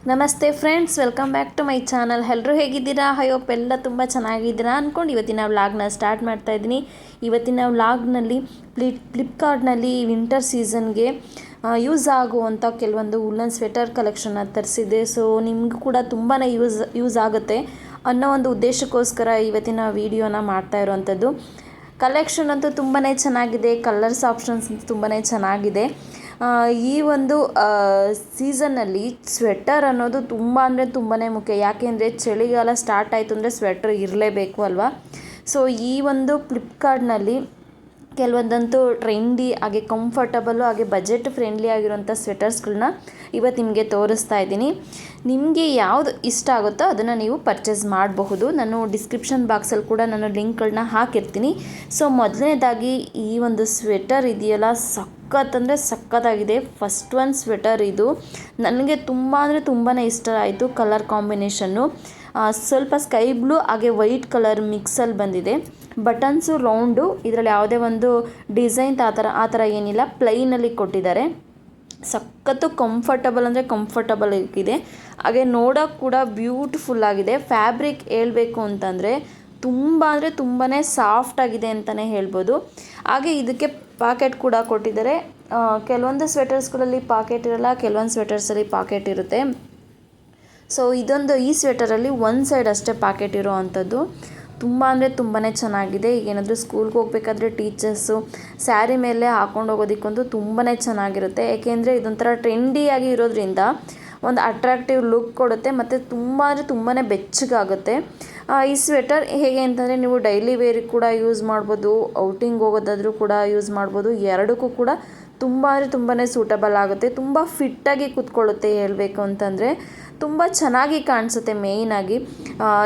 ನಮಸ್ತೆ friends, welcome back to my channel. ಎಲ್ಲರೂ ಹೇಗಿದ್ದೀರಾ? ಹೋಪ್ ಎಲ್ಲ ತುಂಬ ಚೆನ್ನಾಗಿದ್ದೀರಾ ಅಂದ್ಕೊಂಡು ಇವತ್ತಿನ ವ್ಲಾಗ್ನ ಸ್ಟಾರ್ಟ್ ಮಾಡ್ತಾ ಇದ್ದೀನಿ. ಇವತ್ತಿನ ವ್ಲಾಗ್ನಲ್ಲಿ ಫ್ಲಿಪ್ಕಾರ್ಟ್ನಲ್ಲಿ ವಿಂಟರ್ ಸೀಸನ್ಗೆ ಯೂಸ್ ಆಗುವಂಥ ಕೆಲವೊಂದು ವುಲ್ಲನ್ ಸ್ವೆಟರ್ ಕಲೆಕ್ಷನ್ನ ತರಿಸಿದೆ. ಸೊ ನಿಮಗೂ ಕೂಡ ತುಂಬಾ ಯೂಸ್ ಆಗುತ್ತೆ ಅನ್ನೋ ಒಂದು ಉದ್ದೇಶಕ್ಕೋಸ್ಕರ ಇವತ್ತಿನ ವಿಡಿಯೋನ ಮಾಡ್ತಾ ಇರೋವಂಥದ್ದು. ಕಲೆಕ್ಷನ್ ಅಂತೂ ತುಂಬಾ ಚೆನ್ನಾಗಿದೆ, ಕಲರ್ಸ್ ಆಪ್ಷನ್ಸ್ ಅಂತೂ ತುಂಬಾ ಚೆನ್ನಾಗಿದೆ. ಈ ಒಂದು ಸೀಸನ್ನಲ್ಲಿ ಸ್ವೆಟರ್ ಅನ್ನೋದು ತುಂಬ ಅಂದರೆ ತುಂಬಾ ಮುಖ್ಯ. ಯಾಕೆಂದರೆ ಚಳಿಗಾಲ ಸ್ಟಾರ್ಟ್ ಆಯಿತು ಅಂದರೆ ಸ್ವೆಟರ್ ಇರಲೇಬೇಕು ಅಲ್ವಾ. ಸೊ ಈ ಒಂದು ಫ್ಲಿಪ್ಕಾರ್ಟ್ನಲ್ಲಿ ಕೆಲವೊಂದಂತೂ ಟ್ರೆಂಡಿ ಹಾಗೆ ಕಂಫರ್ಟಬಲ್ಲು ಹಾಗೆ ಬಜೆಟ್ ಫ್ರೆಂಡ್ಲಿ ಆಗಿರೋಂಥ ಸ್ವೆಟರ್ಸ್ಗಳನ್ನ ಇವತ್ತು ನಿಮಗೆ ತೋರಿಸ್ತಾ ಇದ್ದೀನಿ. ನಿಮಗೆ ಯಾವುದು ಇಷ್ಟ ಆಗುತ್ತೋ ಅದನ್ನು ನೀವು ಪರ್ಚೇಸ್ ಮಾಡಬಹುದು. ನಾನು ಡಿಸ್ಕ್ರಿಪ್ಷನ್ ಬಾಕ್ಸಲ್ಲಿ ಕೂಡ ನಾನು ಲಿಂಕ್ಗಳನ್ನ ಹಾಕಿರ್ತೀನಿ. ಸೊ ಮೊದಲನೇದಾಗಿ ಈ ಒಂದು ಸ್ವೆಟರ್ ಇದೆಯಲ್ಲ, ಸಖತ್ತಂದರೆ ಸಖತ್ತಾಗಿದೆ. ಫಸ್ಟ್ ಒನ್ ಸ್ವೆಟರ್ ಇದು ನನಗೆ ತುಂಬ ಅಂದರೆ ತುಂಬಾ ಇಷ್ಟ ಆಯಿತು. ಕಲರ್ ಕಾಂಬಿನೇಷನ್ನು ಸ್ವಲ್ಪ ಸ್ಕೈ ಬ್ಲೂ ಹಾಗೆ ವೈಟ್ ಕಲರ್ ಮಿಕ್ಸಲ್ಲಿ ಬಂದಿದೆ. ಬಟನ್ಸು ರೌಂಡು, ಇದರಲ್ಲಿ ಯಾವುದೇ ಒಂದು ಡಿಸೈನ್ ಆ ಥರ ಏನಿಲ್ಲ, ಪ್ಲೈನಲ್ಲಿ ಕೊಟ್ಟಿದ್ದಾರೆ. ಸಖತ್ತು ಕಂಫರ್ಟಬಲ್ ಅಂದರೆ ಕಂಫರ್ಟಬಲ್ ಇದೆ. ಹಾಗೆ ನೋಡೋಕ್ಕೆ ಕೂಡ ಬ್ಯೂಟಿಫುಲ್ ಆಗಿದೆ. ಫ್ಯಾಬ್ರಿಕ್ ಹೇಳಬೇಕು ಅಂತಂದರೆ ತುಂಬ ಅಂದರೆ ತುಂಬಾ ಸಾಫ್ಟಾಗಿದೆ ಅಂತಲೇ ಹೇಳ್ಬೋದು. ಹಾಗೆ ಇದಕ್ಕೆ ಪಾಕೆಟ್ ಕೂಡ ಕೊಟ್ಟಿದ್ದಾರೆ. ಕೆಲವೊಂದು ಸ್ವೆಟರ್ಸ್ಗಳಲ್ಲಿ ಪಾಕೆಟ್ ಇರಲ್ಲ, ಕೆಲವೊಂದು ಸ್ವೆಟರ್ಸಲ್ಲಿ ಪಾಕೆಟ್ ಇರುತ್ತೆ. ಸೊ ಈ ಸ್ವೆಟರಲ್ಲಿ ಒಂದು ಸೈಡ್ ಅಷ್ಟೇ ಪಾಕೆಟ್ ಇರೋ ಅಂಥದ್ದು. ತುಂಬ ಅಂದರೆ ತುಂಬಾ ಚೆನ್ನಾಗಿದೆ. ಏನಾದರೂ ಸ್ಕೂಲ್ಗೆ ಹೋಗ್ಬೇಕಾದ್ರೆ ಟೀಚರ್ಸು ಸ್ಯಾರಿ ಮೇಲೆ ಹಾಕ್ಕೊಂಡು ಹೋಗೋದಕ್ಕಂತೂ ತುಂಬಾ ಚೆನ್ನಾಗಿರುತ್ತೆ. ಏಕೆಂದರೆ ಇದೊಂಥರ ಟ್ರೆಂಡಿಯಾಗಿ ಇರೋದ್ರಿಂದ ಒಂದು ಅಟ್ರಾಕ್ಟಿವ್ ಲುಕ್ ಕೊಡುತ್ತೆ ಮತ್ತು ತುಂಬ ಅಂದರೆ ತುಂಬಾ ಬೆಚ್ಚಗಾಗುತ್ತೆ. ಈ ಸ್ವೆಟರ್ ಹೇಗೆ ಅಂತಂದರೆ ನೀವು ಡೈಲಿ ವೇರಿಗೆ ಕೂಡ ಯೂಸ್ ಮಾಡ್ಬೋದು, ಔಟಿಂಗ್ ಹೋಗೋದಾದರೂ ಕೂಡ ಯೂಸ್ ಮಾಡ್ಬೋದು. ಎರಡಕ್ಕೂ ಕೂಡ ತುಂಬ ಅಂದರೆ ತುಂಬಾ ಸೂಟಬಲ್ ಆಗುತ್ತೆ. ತುಂಬ ಫಿಟ್ಟಾಗಿ ಕೂತ್ಕೊಳ್ಳುತ್ತೆ. ಹೇಳಬೇಕು ಅಂತಂದರೆ ತುಂಬ ಚೆನ್ನಾಗಿ ಕಾಣಿಸುತ್ತೆ. ಮೇಯ್ನಾಗಿ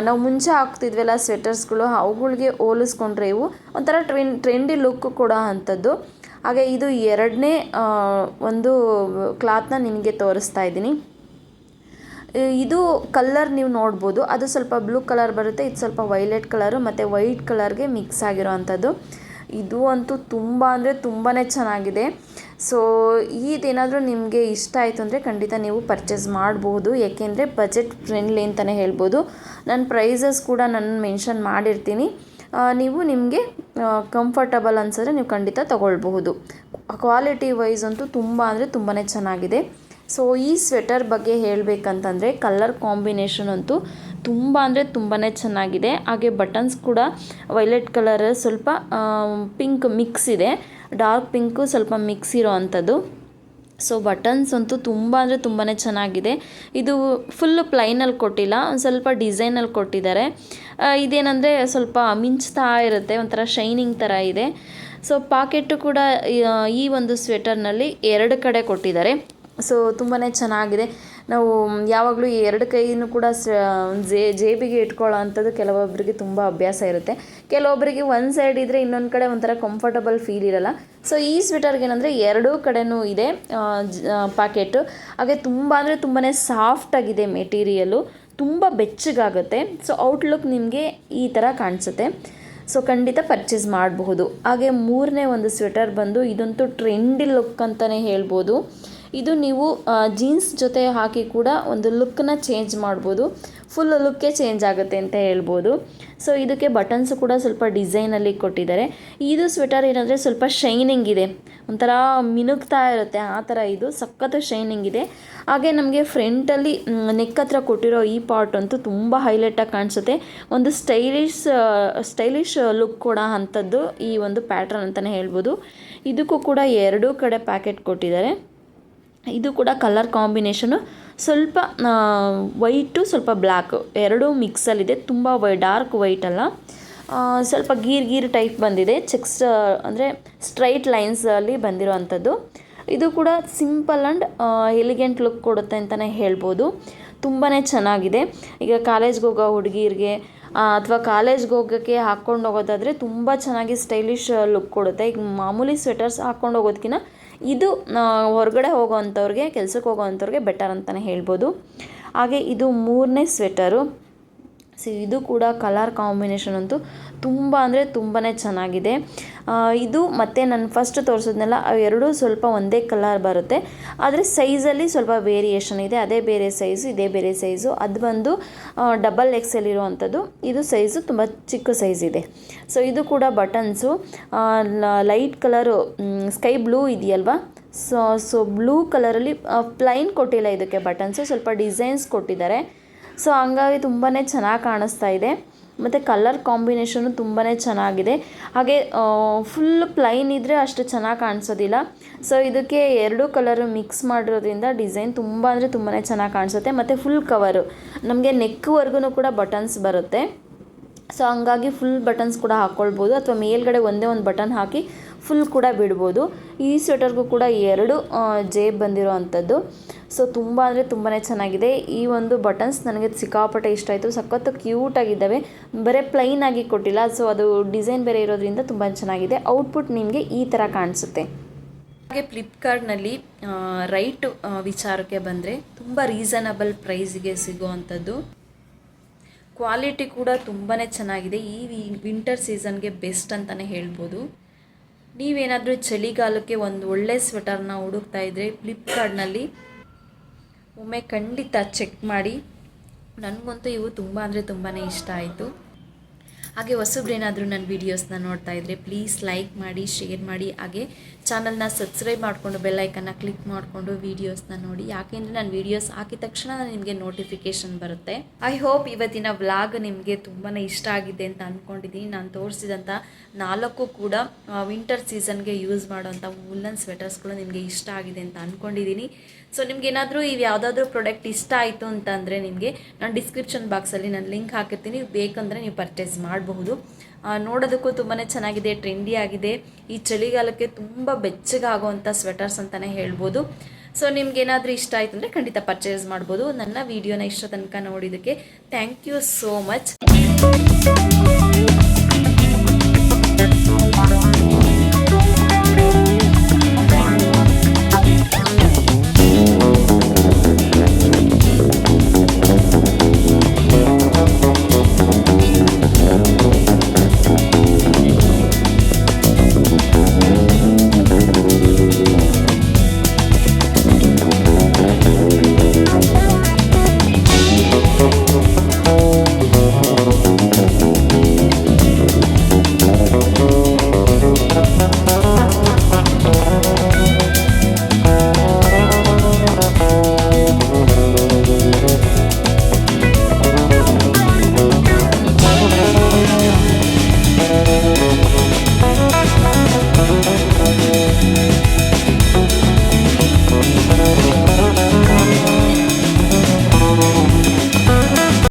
ನಾವು ಮುಂಚೆ ಹಾಕ್ತಿದ್ವಲ್ಲ ಸ್ವೆಟರ್ಸ್ಗಳು, ಅವುಗಳಿಗೆ ಹೋಲಿಸ್ಕೊಂಡ್ರೆ ಇವು ಒಂಥರ ಟ್ರೆಂಡಿ ಲುಕ್ ಕೊಡೋ ಅಂಥದ್ದು. ಹಾಗೆ ಇದು ಎರಡನೇ ಒಂದು ಕ್ಲಾತ್ನ ನಿಮಗೆ ತೋರಿಸ್ತಾ ಇದ್ದೀನಿ. ಇದು ಕಲರ್ ನೀವು ನೋಡ್ಬೋದು, ಅದು ಸ್ವಲ್ಪ ಬ್ಲೂ ಕಲರ್ ಬರುತ್ತೆ, ಇದು ಸ್ವಲ್ಪ ವೈಲೆಟ್ ಕಲರು ಮತ್ತು ವೈಟ್ ಕಲರ್ಗೆ ಮಿಕ್ಸ್ ಆಗಿರೋ ಅಂಥದ್ದು. ಇದು ಅಂತೂ ತುಂಬ ಅಂದರೆ ತುಂಬಾ ಚೆನ್ನಾಗಿದೆ. ಸೊ ಇದೇನಾದರೂ ನಿಮಗೆ ಇಷ್ಟ ಆಯಿತು ಅಂದರೆ ಖಂಡಿತ ನೀವು ಪರ್ಚೇಸ್ ಮಾಡ್ಬೋದು. ಏಕೆಂದರೆ ಬಜೆಟ್ ಫ್ರೆಂಡ್ಲಿ ಅಂತಲೇ ಹೇಳ್ಬೋದು. ನಾನು ಪ್ರೈಸಸ್ ಕೂಡ ನಾನು ಮೆನ್ಷನ್ ಮಾಡಿರ್ತೀನಿ. ನೀವು ನಿಮಗೆ ಕಂಫರ್ಟಬಲ್ ಅನಿಸಿದ್ರೆ ನೀವು ಖಂಡಿತ ತೊಗೊಳ್ಬಹುದು. ಕ್ವಾಲಿಟಿ ವೈಸ್ ಅಂತೂ ತುಂಬ ಅಂದರೆ ತುಂಬಾ ಚೆನ್ನಾಗಿದೆ. ಸೊ ಈ ಸ್ವೆಟರ್ ಬಗ್ಗೆ ಹೇಳಬೇಕಂತಂದರೆ ಕಲರ್ ಕಾಂಬಿನೇಷನ್ ಅಂತೂ ತುಂಬ ಅಂದರೆ ತುಂಬಾ ಚೆನ್ನಾಗಿದೆ. ಹಾಗೆ ಬಟನ್ಸ್ ಕೂಡ ವೈಲೆಟ್ ಕಲರ್, ಸ್ವಲ್ಪ ಪಿಂಕ್ ಮಿಕ್ಸ್ ಇದೆ, ಡಾರ್ಕ್ ಪಿಂಕು ಸ್ವಲ್ಪ ಮಿಕ್ಸ್ ಇರೋ ಅಂಥದ್ದು. ಸೊ ಬಟನ್ಸ್ ಅಂತೂ ತುಂಬ ಅಂದರೆ ತುಂಬಾ ಚೆನ್ನಾಗಿದೆ. ಇದು ಫುಲ್ಲು ಪ್ಲೈನಲ್ಲಿ ಕೊಟ್ಟಿಲ್ಲ, ಒಂದು ಸ್ವಲ್ಪ ಡಿಸೈನಲ್ಲಿ ಕೊಟ್ಟಿದ್ದಾರೆ. ಇದೇನೆಂದರೆ ಸ್ವಲ್ಪ ಮಿಂಚ್ತಾ ಇರುತ್ತೆ, ಒಂಥರ ಶೈನಿಂಗ್ ಥರ ಇದೆ. ಸೊ ಪಾಕೆಟು ಕೂಡ ಈ ಒಂದು ಸ್ವೆಟರ್ನಲ್ಲಿ ಎರಡು ಕಡೆ ಕೊಟ್ಟಿದ್ದಾರೆ. ಸೊ ತುಂಬಾ ಚೆನ್ನಾಗಿದೆ. ನಾವು ಯಾವಾಗಲೂ ಎರಡು ಕೈನೂ ಕೂಡ ಜೇಬಿಗೆ ಇಟ್ಕೊಳ್ಳೋ ಅಂಥದ್ದು ಕೆಲವೊಬ್ಬರಿಗೆ ತುಂಬ ಅಭ್ಯಾಸ ಇರುತ್ತೆ. ಕೆಲವೊಬ್ಬರಿಗೆ ಒಂದು ಸೈಡ್ ಇದ್ದರೆ ಇನ್ನೊಂದು ಕಡೆ ಒಂಥರ ಕಂಫರ್ಟಬಲ್ ಫೀಲ್ ಇರಲ್ಲ. ಸೊ ಈ ಸ್ವೆಟರ್ಗೆ ಏನಂದರೆ ಎರಡೂ ಕಡೆನೂ ಇದೆ ಪಾಕೆಟು. ಹಾಗೆ ತುಂಬ ಅಂದರೆ ತುಂಬಾ ಸಾಫ್ಟಾಗಿದೆ ಮೆಟೀರಿಯಲು, ತುಂಬ ಬೆಚ್ಚಗಾಗುತ್ತೆ. ಸೊ ಔಟ್ಲುಕ್ ನಿಮಗೆ ಈ ಥರ ಕಾಣಿಸುತ್ತೆ. ಸೊ ಖಂಡಿತ ಪರ್ಚೇಸ್ ಮಾಡಬಹುದು. ಹಾಗೆ ಮೂರನೇ ಒಂದು ಸ್ವೆಟರ್ ಬಂದು ಇದಂತೂ ಟ್ರೆಂಡಿ ಲುಕ್ ಅಂತಲೇ ಹೇಳ್ಬೋದು. ಇದು ನೀವು ಜೀನ್ಸ್ ಜೊತೆ ಹಾಕಿ ಕೂಡ ಒಂದು ಲುಕ್ಕನ್ನ ಚೇಂಜ್ ಮಾಡ್ಬೋದು, ಫುಲ್ ಲುಕ್ಕೇ ಚೇಂಜ್ ಆಗುತ್ತೆ ಅಂತ ಹೇಳ್ಬೋದು. ಸೊ ಇದಕ್ಕೆ ಬಟನ್ಸು ಕೂಡ ಸ್ವಲ್ಪ ಡಿಸೈನಲ್ಲಿ ಕೊಟ್ಟಿದ್ದಾರೆ. ಇದು ಸ್ವೆಟರ್ ಏನಂದರೆ ಸ್ವಲ್ಪ ಶೈನಿಂಗ್ ಇದೆ, ಒಂಥರ ಮಿನುಗ್ತಾ ಇರುತ್ತೆ ಆ ಥರ. ಇದು ಸಖತ್ತು ಶೈನಿಂಗ್ ಇದೆ. ಹಾಗೆ ನಮಗೆ ಫ್ರಂಟಲ್ಲಿ ನೆಕ್ ಹತ್ರ ಕೊಟ್ಟಿರೋ ಈ ಪಾರ್ಟ್ ಅಂತೂ ತುಂಬ ಹೈಲೈಟಾಗಿ ಕಾಣಿಸುತ್ತೆ. ಒಂದು ಸ್ಟೈಲಿಶ್ ಲುಕ್ ಕೊಡೋ ಅಂಥದ್ದು ಈ ಒಂದು ಪ್ಯಾಟ್ರನ್ ಅಂತಲೇ ಹೇಳ್ಬೋದು. ಇದಕ್ಕೂ ಕೂಡ ಎರಡೂ ಕಡೆ ಪ್ಯಾಕೆಟ್ ಕೊಟ್ಟಿದ್ದಾರೆ. ಇದು ಕೂಡ ಕಲರ್ ಕಾಂಬಿನೇಷನು ಸ್ವಲ್ಪ ವೈಟು ಸ್ವಲ್ಪ ಬ್ಲ್ಯಾಕು ಎರಡೂ ಮಿಕ್ಸಲ್ಲಿದೆ. ತುಂಬ ಡಾರ್ಕ್ ವೈಟ್ ಅಲ್ಲ, ಸ್ವಲ್ಪ ಗೀರ್ ಟೈಪ್ ಬಂದಿದೆ. ಚೆಕ್ಸ್ ಅಂದರೆ ಸ್ಟ್ರೈಟ್ ಲೈನ್ಸಲ್ಲಿ ಬಂದಿರೋ ಅಂಥದ್ದು. ಇದು ಕೂಡ ಸಿಂಪಲ್ ಆ್ಯಂಡ್ ಎಲಿಗೆಂಟ್ ಲುಕ್ ಕೊಡುತ್ತೆ ಅಂತಲೇ ಹೇಳ್ಬೋದು. ತುಂಬಾ ಚೆನ್ನಾಗಿದೆ. ಈಗ ಕಾಲೇಜ್ಗೆ ಹೋಗೋ ಹುಡುಗಿರಿಗೆ ಅಥವಾ ಕಾಲೇಜ್ಗೆ ಹೋಗೋಕ್ಕೆ ಹಾಕ್ಕೊಂಡು ಹೋಗೋದಾದರೆ ತುಂಬ ಚೆನ್ನಾಗಿ ಸ್ಟೈಲಿಶ್ ಲುಕ್ ಕೊಡುತ್ತೆ. ಈಗ ಮಾಮೂಲಿ ಸ್ವೆಟರ್ಸ್ ಹಾಕ್ಕೊಂಡು ಹೋಗೋದಕ್ಕಿಂತ ಇದು ಹೊರಗಡೆ ಹೋಗೋವಂಥವ್ರಿಗೆ, ಕೆಲಸಕ್ಕೆ ಹೋಗೋವಂಥವ್ರಿಗೆ ಬೆಟರ್ ಅಂತಲೇ ಹೇಳ್ಬೋದು. ಹಾಗೆ ಇದು ಮೂರನೇ ಸ್ವೆಟರು. ಸೊ ಇದು ಕೂಡ ಕಲರ್ ಕಾಂಬಿನೇಷನ್ ಅಂತೂ ತುಂಬ ಅಂದರೆ ತುಂಬಾ ಚೆನ್ನಾಗಿದೆ. ಇದು ಮತ್ತು ನಾನು ಫಸ್ಟ್ ತೋರಿಸಿದ್ನಲ್ಲ ಅವೆರಡೂ ಸ್ವಲ್ಪ ಒಂದೇ ಕಲರ್ ಬರುತ್ತೆ, ಆದರೆ ಸೈಜಲ್ಲಿ ಸ್ವಲ್ಪ ವೇರಿಯೇಷನ್ ಇದೆ. ಅದೇ ಬೇರೆ ಸೈಜು, ಇದೇ ಬೇರೆ ಸೈಜು. ಅದು ಬಂದು ಡಬಲ್ XL ಇರುವಂಥದ್ದು. ಇದು ಸೈಜು ತುಂಬ ಚಿಕ್ಕ ಸೈಜ್ ಇದೆ. ಸೊ ಇದು ಕೂಡ buttons light colour sky blue ಇದೆಯಲ್ವಾ, ಸೊ ಬ್ಲೂ ಕಲರಲ್ಲಿ ಪ್ಲೈನ್ ಕೊಟ್ಟಿಲ್ಲ ಇದಕ್ಕೆ ಬಟನ್ಸು, ಸ್ವಲ್ಪ ಡಿಸೈನ್ಸ್ ಕೊಟ್ಟಿದ್ದಾರೆ. ಸೊ ಹಂಗಾಗಿ ತುಂಬಾ ಚೆನ್ನಾಗಿ ಕಾಣಿಸ್ತಾ ಇದೆ. ಮತ್ತು ಕಲರ್ ಕಾಂಬಿನೇಷನು ತುಂಬಾ ಚೆನ್ನಾಗಿದೆ. ಹಾಗೆ ಫುಲ್ ಪ್ಲೈನ್ ಇದ್ದರೆ ಅಷ್ಟು ಚೆನ್ನಾಗಿ ಕಾಣಿಸೋದಿಲ್ಲ. ಸೊ ಇದಕ್ಕೆ ಎರಡು ಕಲರು ಮಿಕ್ಸ್ ಮಾಡಿರೋದ್ರಿಂದ ಡಿಸೈನ್ ತುಂಬ ಅಂದರೆ ತುಂಬಾ ಚೆನ್ನಾಗಿ ಕಾಣಿಸುತ್ತೆ. ಮತ್ತು ಫುಲ್ ಕವರು ನಮಗೆ ನೆಕ್ವರೆಗೂ ಕೂಡ ಬಟನ್ಸ್ ಬರುತ್ತೆ. ಸೊ ಹಂಗಾಗಿ ಫುಲ್ ಬಟನ್ಸ್ ಕೂಡ ಹಾಕ್ಕೊಳ್ಬೋದು, ಅಥವಾ ಮೇಲ್ಗಡೆ ಒಂದೇ ಒಂದು ಬಟನ್ ಹಾಕಿ ಫುಲ್ ಕೂಡ ಬಿಡ್ಬೋದು. ಈ ಸ್ವೆಟರ್ಗೂ ಕೂಡ 2 ಜೇಬ್ ಬಂದಿರೋ ಅಂಥದ್ದು. ಸೊ ತುಂಬ ಅಂದರೆ ತುಂಬಾ ಚೆನ್ನಾಗಿದೆ. ಈ ಒಂದು ಬಟನ್ಸ್ ನನಗೆ ಸಿಕ್ಕಾಪಟ್ಟೆ ಇಷ್ಟ ಆಯಿತು. ಸಖತ್ತು ಕ್ಯೂಟಾಗಿದ್ದಾವೆ, ಬರೀ ಪ್ಲೈನ್ ಆಗಿ ಕೊಟ್ಟಿಲ್ಲ. ಸೊ ಅದು ಡಿಸೈನ್ ಬೇರೆ ಇರೋದ್ರಿಂದ ತುಂಬ ಚೆನ್ನಾಗಿದೆ. ಔಟ್ಪುಟ್ ನಿಮಗೆ ಈ ಥರ ಕಾಣಿಸುತ್ತೆ. ಹಾಗೆ ಫ್ಲಿಪ್ಕಾರ್ಟ್ನಲ್ಲಿ ರೈಟ್ ವಿಚಾರಕ್ಕೆ ಬಂದರೆ ತುಂಬ ರೀಸನಬಲ್ ಪ್ರೈಸಿಗೆ ಸಿಗೋವಂಥದ್ದು. ಕ್ವಾಲಿಟಿ ಕೂಡ ತುಂಬಾ ಚೆನ್ನಾಗಿದೆ. ಈ ವಿಂಟರ್ ಸೀಸನ್ಗೆ ಬೆಸ್ಟ್ ಅಂತಲೇ ಹೇಳ್ಬೋದು. ನೀವೇನಾದರೂ ಚಳಿಗಾಲಕ್ಕೆ ಒಂದು ಒಳ್ಳೆ ಸ್ವೆಟರ್ನ ಹುಡುಕ್ತಾ ಇದ್ದರೆ ಫ್ಲಿಪ್ಕಾರ್ಟ್ನಲ್ಲಿ ಒಮ್ಮೆ ಖಂಡಿತ ಚೆಕ್ ಮಾಡಿ. ನನಗಂತೂ ಇವು ತುಂಬ ಅಂದರೆ ತುಂಬಾ ಇಷ್ಟ ಆಯಿತು. ಹಾಗೆ ಹೊಸಬ್ರೇನಾದರೂ ನನ್ನ ವೀಡಿಯೋಸ್ನ ನೋಡ್ತಾ ಇದ್ದರೆ ಪ್ಲೀಸ್ ಲೈಕ್ ಮಾಡಿ, ಶೇರ್ ಮಾಡಿ. ಹಾಗೆ ಚಾನಲ್ನ ಸಬ್ಸ್ಕ್ರೈಬ್ ಮಾಡಿಕೊಂಡು ಬೆಲ್ಲೈಕನ್ನ ಕ್ಲಿಕ್ ಮಾಡಿಕೊಂಡು ವೀಡಿಯೋಸ್ನ ನೋಡಿ. ಯಾಕೆಂದರೆ ನಾನು ವೀಡಿಯೋಸ್ ಹಾಕಿದ ತಕ್ಷಣ ನಿಮಗೆ ನೋಟಿಫಿಕೇಷನ್ ಬರುತ್ತೆ. ಐ ಹೋಪ್ ಇವತ್ತಿನ ವ್ಲಾಗ್ ನಿಮಗೆ ತುಂಬಾ ಇಷ್ಟ ಆಗಿದೆ ಅಂತ ಅಂದ್ಕೊಂಡಿದ್ದೀನಿ. ನಾನು ತೋರಿಸಿದಂಥ 4 ಕೂಡ ವಿಂಟರ್ ಸೀಸನ್ಗೆ ಯೂಸ್ ಮಾಡೋಂಥ ವೂಲನ್ ಸ್ವೆಟರ್ಸ್ಗಳು ನಿಮಗೆ ಇಷ್ಟ ಆಗಿದೆ ಅಂತ ಅಂದ್ಕೊಂಡಿದ್ದೀನಿ. ಸೊ ನಿಮ್ಗೇನಾದರೂ ಇವು ಯಾವುದಾದ್ರೂ ಪ್ರಾಡಕ್ಟ್ ಇಷ್ಟ ಆಯಿತು ಅಂತಂದರೆ ನಿಮಗೆ ನಾನು ಡಿಸ್ಕ್ರಿಪ್ಷನ್ ಬಾಕ್ಸಲ್ಲಿ ನಾನು ಲಿಂಕ್ ಹಾಕಿರ್ತೀನಿ, ಬೇಕಂದರೆ ನೀವು ಪರ್ಚೇಸ್ ಮಾಡಬಹುದು. ನೋಡೋದಕ್ಕೂ ತುಂಬಾ ಚೆನ್ನಾಗಿದೆ, ಟ್ರೆಂಡಿ ಆಗಿದೆ. ಈ ಚಳಿಗಾಲಕ್ಕೆ ತುಂಬ ಬೆಚ್ಚಗಾಗುವಂಥ ಸ್ವೆಟರ್ಸ್ ಅಂತಲೇ ಹೇಳ್ಬೋದು. ಸೊ ನಿಮ್ಗೇನಾದರೂ ಇಷ್ಟ ಆಯಿತು ಅಂದರೆ ಖಂಡಿತ ಪರ್ಚೇಸ್ ಮಾಡ್ಬೋದು. ನನ್ನ ವೀಡಿಯೋನ ಇಷ್ಟ ತನಕ ನೋಡಿದ್ದಕ್ಕೆ ಥ್ಯಾಂಕ್ ಯು ಸೋ ಮಚ್.